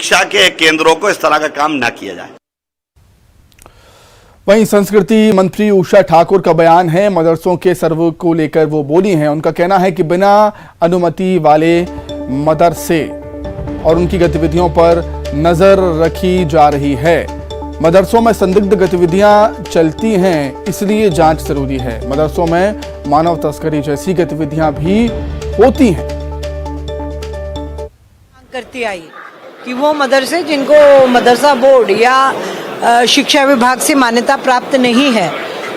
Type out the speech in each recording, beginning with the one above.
शिक्षा के केंद्रों को इस तरह का काम ना किया जाए। वहीं संस्कृति मंत्री उषा ठाकुर का बयान है, मदरसों के सर्वे को लेकर वो बोली हैं। उनका कहना है कि बिना अनुमति वाले मदरसे और उनकी गतिविधियों पर नजर रखी जा रही है। मदरसों में संदिग्ध गतिविधियां चलती हैं, इसलिए जांच जरूरी है। मदरसों में मानव तस्करी जैसी गतिविधियां भी होती हैं। करती आई कि वो मदरसे जिनको मदरसा बोर्ड या शिक्षा विभाग से मान्यता प्राप्त नहीं है,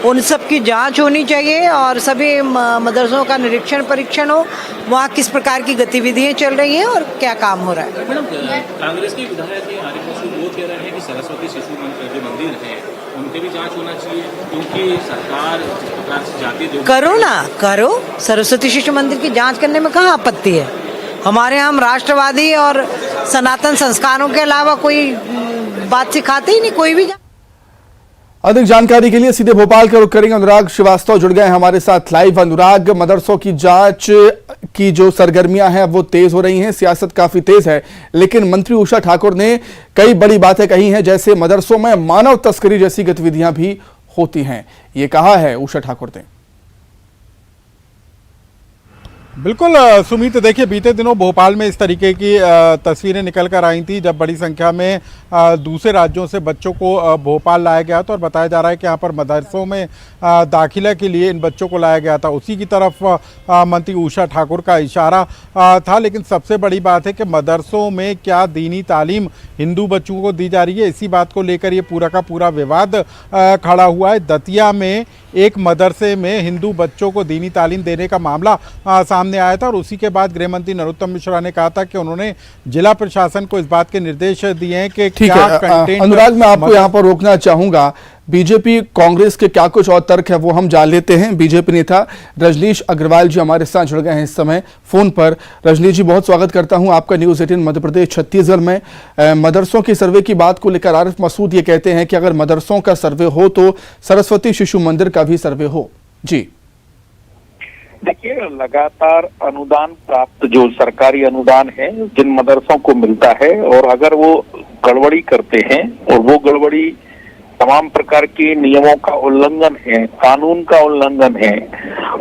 उन सब की जांच होनी चाहिए और सभी मदरसों का निरीक्षण परीक्षण हो, वहाँ किस प्रकार की गतिविधियाँ चल रही हैं और क्या काम हो रहा है। मैडम, कांग्रेस के विधायक आरिफ मसूद वो कह रहे हैं कि सरस्वती शिशु जो मंदिर है उनके भी जांच होना चाहिए, क्योंकि सरकार जिस प्रकार से जाती करो ना करो, सरस्वती शिशु मंदिर की जाँच करने में कहाँ आपत्ति है। हमारे यहाँ हम राष्ट्रवादी और सनातन संस्कारों के अलावा कोई बात सिखाते ही नहीं कोई भी। अधिक जानकारी के लिए सीधे भोपाल का रुख करेंगे। अनुराग श्रीवास्तव जुड़ गए हमारे साथ लाइव। अनुराग, मदरसों की जांच की जो सरगर्मियां हैं वो तेज हो रही हैं, सियासत काफी तेज है, लेकिन मंत्री उषा ठाकुर ने कई बड़ी बातें कही हैं, जैसे मदरसों में मानव तस्करी जैसी गतिविधियां भी होती हैं। ये कहा है उषा ठाकुर ने। बिल्कुल सुमित, देखिए बीते दिनों भोपाल में इस तरीके की तस्वीरें निकल कर आई थी, जब बड़ी संख्या में दूसरे राज्यों से बच्चों को भोपाल लाया गया था और बताया जा रहा है कि यहाँ पर मदरसों में दाखिला के लिए इन बच्चों को लाया गया था। उसी की तरफ मंत्री उषा ठाकुर का इशारा था। लेकिन सबसे बड़ी बात है कि मदरसों में क्या दीनी तालीम हिंदू बच्चों को दी जा रही है, इसी बात को लेकर ये पूरा का पूरा विवाद खड़ा हुआ है। दतिया में एक मदरसे में हिंदू बच्चों को दीनी तालीम देने का मामला सामने आया था और उसी के बाद गृह मंत्री नरोत्तम मिश्रा ने कहा था कि उन्होंने जिला प्रशासन को इस बात के निर्देश दिए हैं कि क्या कंटेंट। अनुराग, मैं आपको यहाँ पर रोकना चाहूंगा। बीजेपी कांग्रेस के क्या कुछ और तर्क है वो हम जान लेते हैं। बीजेपी नेता रजनीश अग्रवाल जी हमारे साथ जुड़ गए हैं इस समय फोन पर। रजनीश जी, बहुत स्वागत करता हूं आपका न्यूज़ 18 मध्य प्रदेश छत्तीसगढ़ में। मदरसों की सर्वे की बात को लेकर आरिफ मसूद ये कहते हैं कि अगर मदरसों का सर्वे हो तो सरस्वती शिशु मंदिर का भी सर्वे हो। जी देखिए, लगातार अनुदान प्राप्त जो सरकारी अनुदान है जिन मदरसों को मिलता है, और अगर वो गड़बड़ी करते हैं और वो गड़बड़ी तमाम प्रकार के नियमों का उल्लंघन है, कानून का उल्लंघन है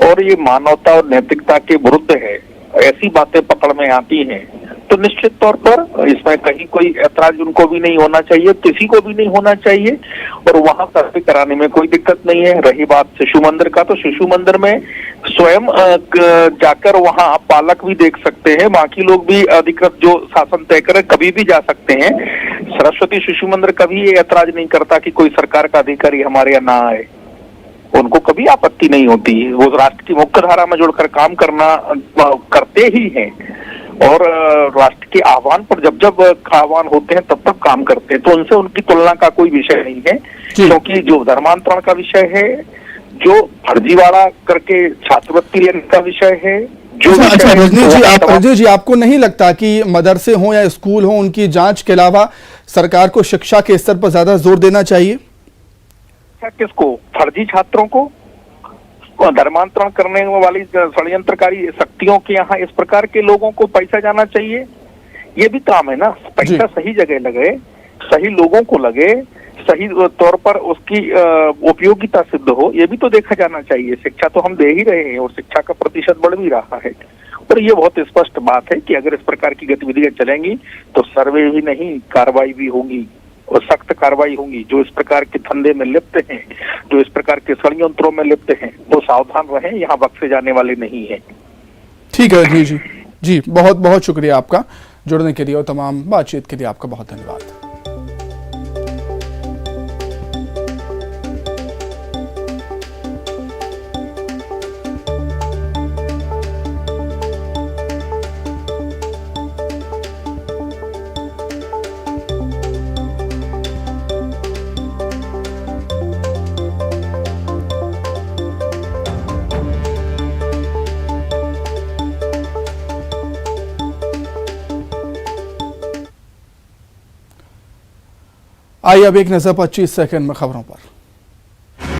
और ये मानवता और नैतिकता के विरुद्ध है, ऐसी बातें पकड़ में आती हैं, तो निश्चित तौर पर इसमें कहीं कोई ऐतराज उनको भी नहीं होना चाहिए, किसी को भी नहीं होना चाहिए, और वहां सर्वे कराने में कोई दिक्कत नहीं है। रही बात शिशु मंदिर का, तो शिशु मंदिर में स्वयं जाकर वहां पालक भी देख सकते हैं, बाकी लोग भी अधिकृत जो शासन तय करे कभी भी जा सकते हैं। सरस्वती शिशु मंदिर कभी ये ऐतराज नहीं करता कि कोई सरकार का अधिकारी हमारे यहाँ ना आए, उनको कभी आपत्ति नहीं होती। वो राष्ट्र की मुख्य धारा में जुड़कर काम करते ही हैं और राष्ट्र के आह्वान पर जब जब आह्वान होते हैं तब तब काम करते हैं, तो उनसे उनकी तुलना का कोई विषय नहीं है। क्योंकि जो धर्मांतरण का विषय है, जो फर्जीवाड़ा करके छात्रवृत्ति लेने का विषय है, जो अच्छा रजनीश जी, आपको नहीं लगता कि मदरसे हो या स्कूल हो, उनकी जांच के अलावा सरकार को शिक्षा के स्तर पर ज्यादा जोर देना चाहिए? किसको? फर्जी छात्रों को, धर्मांतरण करने वाली षड्यंत्रकारी शक्तियों के यहाँ इस प्रकार के लोगों को पैसा जाना चाहिए। ये भी काम है ना, पैसा सही जगह लगे, सही लोगों को लगे, सही तौर पर उसकी उपयोगिता सिद्ध हो, ये भी तो देखा जाना चाहिए। शिक्षा तो हम दे ही रहे हैं और शिक्षा का प्रतिशत बढ़ भी रहा है, और ये बहुत स्पष्ट बात है कि अगर इस प्रकार की गतिविधियां चलेंगी तो सर्वे भी नहीं, कार्रवाई भी होगी और सख्त कार्रवाई होंगी। जो इस प्रकार के धंधे में लिप्त हैं, जो इस प्रकार के षड्यंत्रों में लिप्त हैं, वो सावधान रहें, यहाँ बख्शे जाने वाले नहीं हैं। ठीक है रजनीश जी, बहुत बहुत शुक्रिया आपका जुड़ने के लिए और तमाम बातचीत के लिए आपका बहुत धन्यवाद। आइए अब एक नजर 25 सेकंड में खबरों पर।